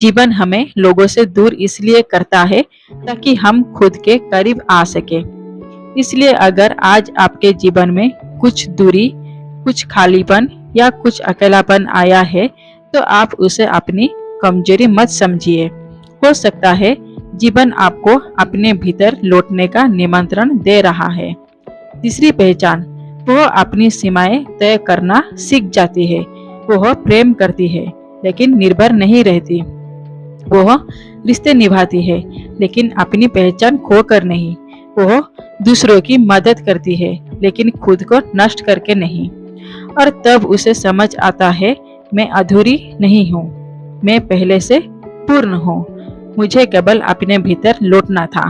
जीवन हमें लोगों से दूर इसलिए करता है ताकि हम खुद के करीब आ सके। इसलिए अगर आज आपके जीवन में कुछ दूरी, कुछ खालीपन या कुछ अकेलापन आया है, तो आप उसे अपनी कमजोरी मत समझिए। हो सकता है जीवन आपको अपने भीतर लौटने का निमंत्रण दे रहा है। तीसरी पहचान, वह अपनी सीमाएं तय करना सीख जाती है। वह प्रेम करती है लेकिन निर्भर नहीं रहती। वह रिश्ते निभाती है लेकिन अपनी पहचान खोकर नहीं। वह दूसरों की मदद करती है लेकिन खुद को नष्ट करके नहीं। और तब उसे समझ आता है, मैं अधूरी नहीं हूँ, मैं पहले से पूर्ण हूँ। मुझे केवल अपने भीतर लौटना था।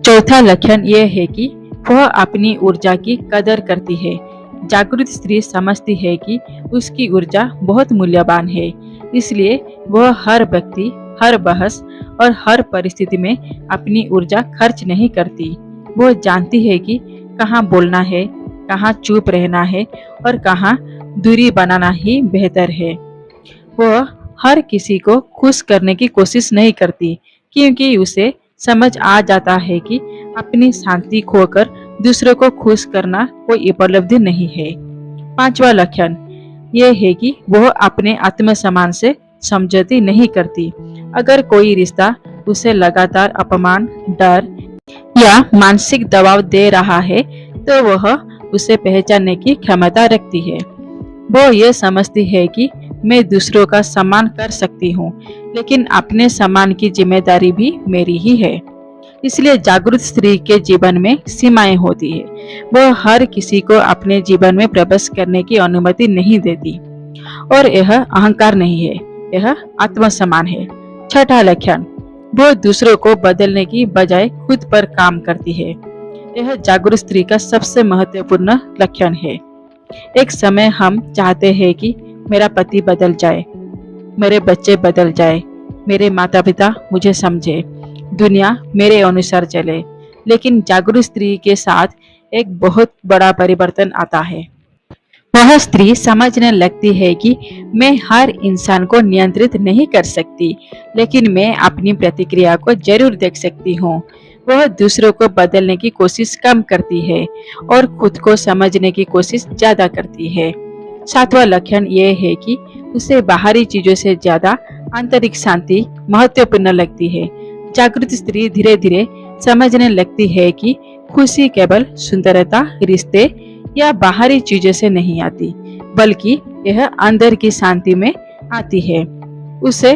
चौथा लक्षण यह है कि वह अपनी ऊर्जा की कदर करती है। जागरूक स्त्री समझती है कि उसकी ऊर्जा बहुत मूल्यवान है, इसलिए वह हर व्यक्ति, हर बहस और हर परिस्थिति में अपनी ऊर्जा खर्च नहीं करती। वह जानती है कि कहाँ बोलना है, कहाँ चुप रहना है और कहाँ दूरी बनाना ही बेहतर है। वह हर किसी को खुश करने की कोशिश नहीं करती, क्योंकि उसे समझ आ जाता है कि अपनी शांति खोकर दूसरों को खुश करना कोई उपलब्धि नहीं है। पांचवा लक्षण यह है कि वह अपने आत्मसम्मान से समझौती नहीं करती। अगर कोई रिश्ता उसे लगातार अपमान, डर या मानसिक दबाव दे रहा है, तो वह उसे पहचानने की क्षमता रखती है। वो ये समझती है कि मैं दूसरों का सम्मान कर सकती हूँ, लेकिन अपने सम्मान की जिम्मेदारी भी मेरी ही है। इसलिए जागरूक स्त्री के जीवन में सीमाएं होती है। वह हर किसी को अपने जीवन में प्रवेश करने की अनुमति नहीं देती। और यह अहंकार नहीं है, यह आत्मसम्मान है। छठा लक्षण, वो दूसरों को बदलने की बजाय खुद पर काम करती है। यह जागरूक स्त्री का सबसे महत्वपूर्ण लक्षण है। एक समय हम चाहते हैं कि मेरा पति बदल जाए, मेरे बच्चे बदल जाए, मेरे माता पिता मुझे समझे, दुनिया मेरे अनुसार चले। लेकिन जागरूक स्त्री के साथ एक बहुत बड़ा परिवर्तन आता है। वह स्त्री समझने लगती है कि मैं हर इंसान को नियंत्रित नहीं कर सकती, लेकिन मैं अपनी प्रतिक्रिया को जरूर देख सकती हूँ। वह दूसरों को बदलने की कोशिश कम करती है और खुद को समझने की कोशिश ज्यादा करती है। सातवां लक्षण यह है कि उसे बाहरी चीजों से ज्यादा आंतरिक शांति महत्वपूर्ण लगती है। जागृत स्त्री धीरे धीरे समझने लगती है कि खुशी केवल सुंदरता, रिश्ते या बाहरी चीजों से नहीं आती, बल्कि यह अंदर की शांति में आती है। उसे